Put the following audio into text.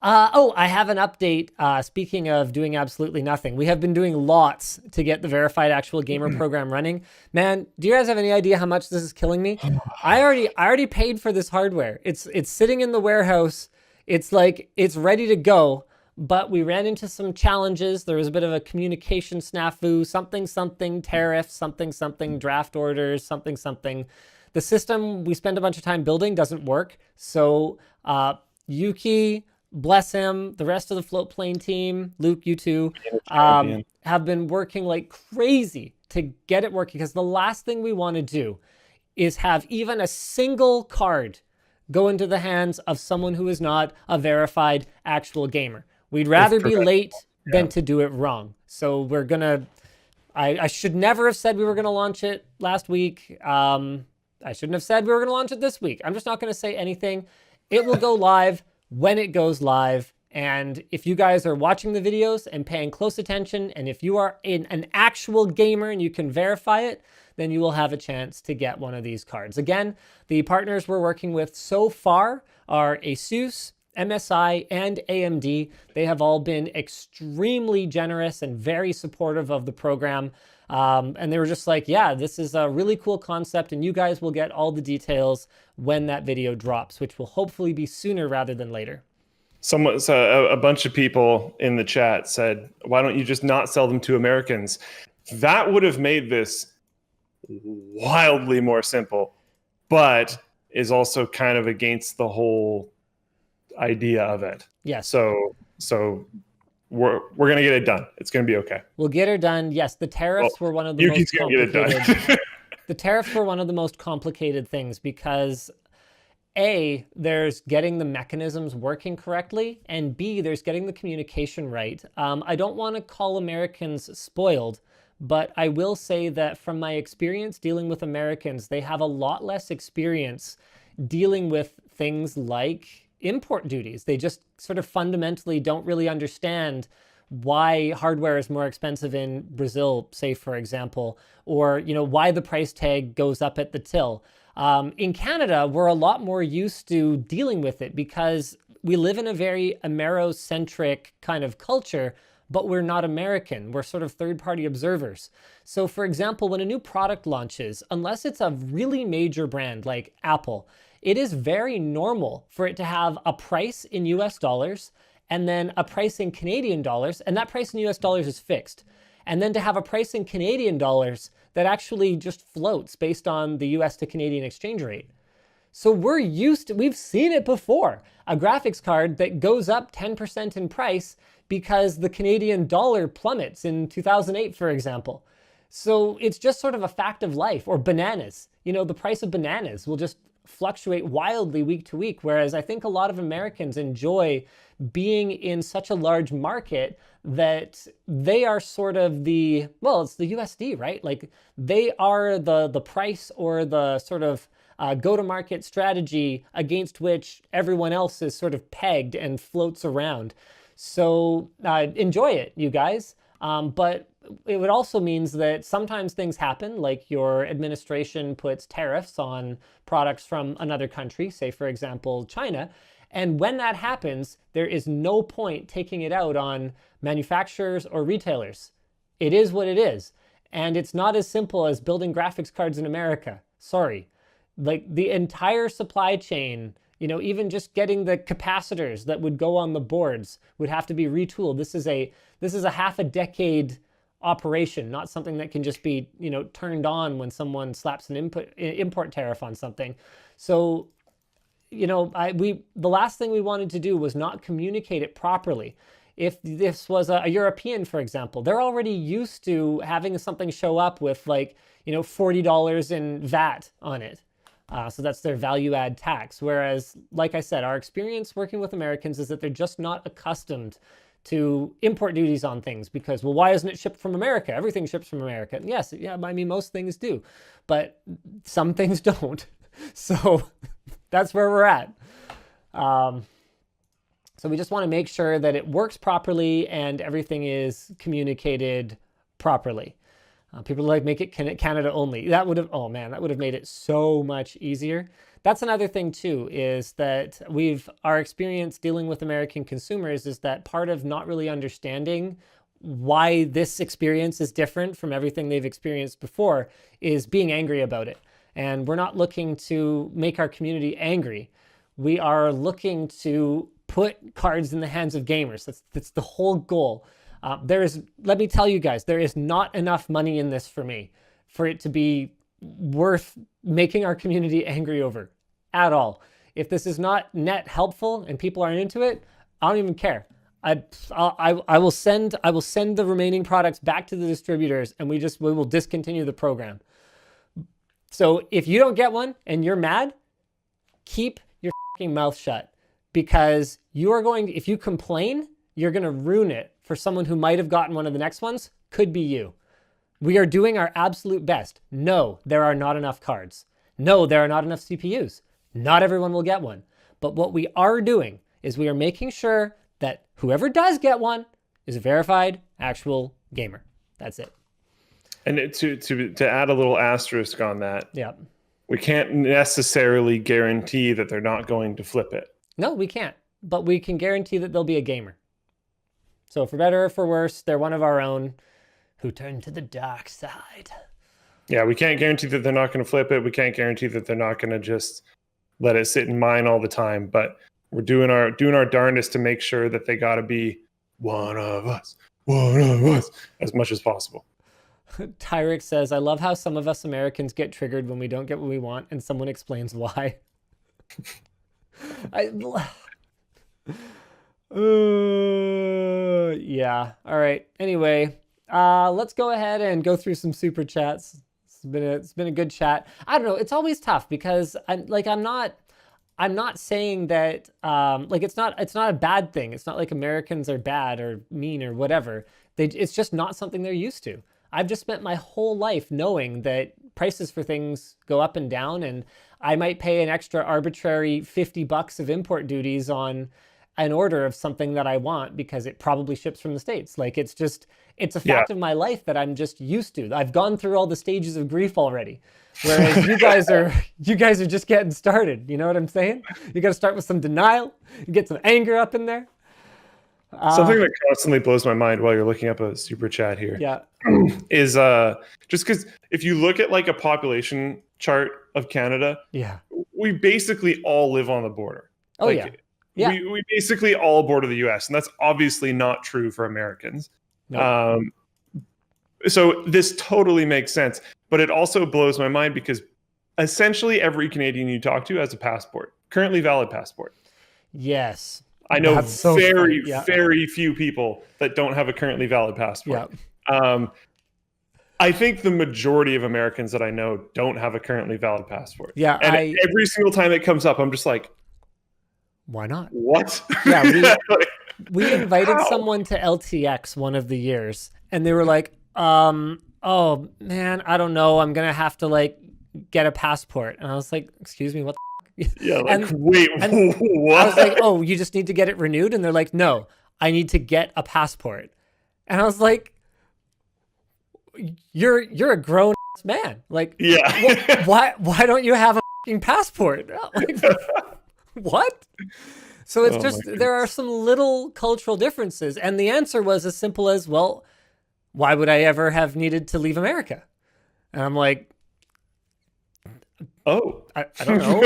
Oh, I have an update. Speaking of doing absolutely nothing, we have been doing lots to get the verified actual gamer program running. Man, do you guys have any idea how much this is killing me? I already paid for this hardware. It's sitting in the warehouse. It's like it's ready to go, but we ran into some challenges. There was a bit of a communication snafu, something tariff, something draft orders, something. The system we spent a bunch of time building doesn't work. So Yuki, bless him, the rest of the float plane team, Luke, you too, Champion. have been working like crazy to get it working, because the last thing we want to do is have even a single card go into the hands of someone who is not a verified actual gamer. We'd It's rather be late preventable. than Yeah. to do it wrong. So we're gonna. I should never have said we were gonna launch it last week. I shouldn't have said we were gonna launch it this week. I'm just not gonna say anything. It will go live when it goes live. And if you guys are watching the videos and paying close attention, and if you are an actual gamer and you can verify it, then you will have a chance to get one of these cards. Again, the partners we're working with so far are Asus, MSI, and AMD. They have all been extremely generous and very supportive of the program. And they were just like, yeah, this is a really cool concept, and you guys will get all the details when that video drops, which will hopefully be sooner rather than later. A bunch of people in the chat said, "Why don't you just not sell them to Americans?" That would have made this wildly more simple, but is also kind of against the whole idea of it. Yes. So we're gonna get it done. It's gonna be okay. We'll get her done. Yes, the tariffs were one of the Yuki's most gonna get it complicated. done. The tariffs were one of the most complicated things because A, there's getting the mechanisms working correctly, and B, there's getting the communication right. I don't want to call Americans spoiled, but I will say that from my experience dealing with Americans, they have a lot less experience dealing with things like import duties. They just sort of fundamentally don't really understand why hardware is more expensive in Brazil, say, for example, or why the price tag goes up at the till. In Canada, we're a lot more used to dealing with it because we live in a very Amerocentric kind of culture, but we're not American. We're sort of third-party observers. So for example, when a new product launches, unless it's a really major brand like Apple, it is very normal for it to have a price in US dollars and then a price in Canadian dollars, and that price in US dollars is fixed. And then to have a price in Canadian dollars that actually just floats based on the US to Canadian exchange rate. So we've seen it before. A graphics card that goes up 10% in price because the Canadian dollar plummets in 2008, for example. So it's just sort of a fact of life. Or bananas. The price of bananas will just fluctuate wildly week to week, whereas I think a lot of Americans enjoy being in such a large market that they are sort of it's the USD, right? Like they are the price or the sort of go-to-market strategy against which everyone else is sort of pegged and floats around. So enjoy it, you guys. But it would also means that sometimes things happen, like your administration puts tariffs on products from another country, say, for example, China. And when that happens, there is no point taking it out on manufacturers or retailers. It is what it is. And it's not as simple as building graphics cards in America. Sorry. Like the entire supply chain, even just getting the capacitors that would go on the boards would have to be retooled. This is a half a decade operation, not something that can just be, turned on when someone slaps an import tariff on something. So, the last thing we wanted to do was not communicate it properly. If this was a European, for example, they're already used to having something show up with $40 in VAT on it. So that's their value add tax. Whereas, like I said, our experience working with Americans is that they're just not accustomed to import duties on things because, well, why isn't it shipped from America? Everything ships from America. And yes, yeah, I mean, most things do, but some things don't. So that's where we're at. So we just want to make sure that it works properly and everything is communicated properly. People like make it Canada only. That would have, oh man, that would have made it so much easier. That's another thing too, is that our experience dealing with American consumers is that part of not really understanding why this experience is different from everything they've experienced before is being angry about it. And we're not looking to make our community angry. We are looking to put cards in the hands of gamers. That's the whole goal. Let me tell you guys, there is not enough money in this for me for it to be worth making our community angry over at all. If this is not net helpful and people aren't into it, I don't even care. I will send the remaining products back to the distributors, and we will discontinue the program. So if you don't get one and you're mad, keep your fucking mouth shut, because if you complain, you're going to ruin it for someone who might have gotten one of the next ones. Could be you. We are doing our absolute best. No, there are not enough cards. No, there are not enough CPUs. Not everyone will get one. But what we are doing is we are making sure that whoever does get one is a verified, actual gamer. That's it. And to add a little asterisk on that, yeah, we can't necessarily guarantee that they're not going to flip it. No, we can't. But we can guarantee that they'll be a gamer. So for better or for worse, they're one of our own who turned to the dark side. Yeah, we can't guarantee that they're not going to flip it. We can't guarantee that they're not going to just let it sit in mine all the time. But we're doing our darndest to make sure that they got to be one of us as much as possible. Tyrix says, I love how some of us Americans get triggered when we don't get what we want and someone explains why. Yeah. All right. Anyway, let's go ahead and go through some super chats. It's been a good chat. I don't know. It's always tough because I'm not saying that it's not a bad thing. It's not like Americans are bad or mean or whatever. It's just not something they're used to. I've just spent my whole life knowing that prices for things go up and down, and I might pay an extra arbitrary $50 of import duties on an order of something that I want because it probably ships from the States. Like it's a fact of my life that I'm just used to. I've gone through all the stages of grief already. Whereas you guys are just getting started. You know what I'm saying? You got to start with some denial, you get some anger up in there. Something that constantly blows my mind while you're looking up a super chat here is just because if you look at like a population chart of Canada, we basically all live on the border. Oh, like, yeah. We basically all border the US, and that's obviously not true for Americans. Nope. So this totally makes sense, but it also blows my mind because essentially every Canadian you talk to has a passport, currently valid passport. Yes. I know very few people that don't have a currently valid passport. Yeah. I think the majority of Americans that I know don't have a currently valid passport. Yeah. And every single time it comes up, I'm just like, why not? What? Yeah. We invited someone to LTX one of the years, and they were like, oh man, I don't know. I'm going to have to like get a passport. And I was like, excuse me, what the Yeah, like, wait, what? I was like, oh, you just need to get it renewed? And they're like, no, I need to get a passport. And I was like, you're a grown ass man. Like, yeah. why don't you have a fucking passport? Like, what? So it's just, there are some little cultural differences. And the answer was as simple as, well, why would I ever have needed to leave America? And I'm like, oh, I don't know.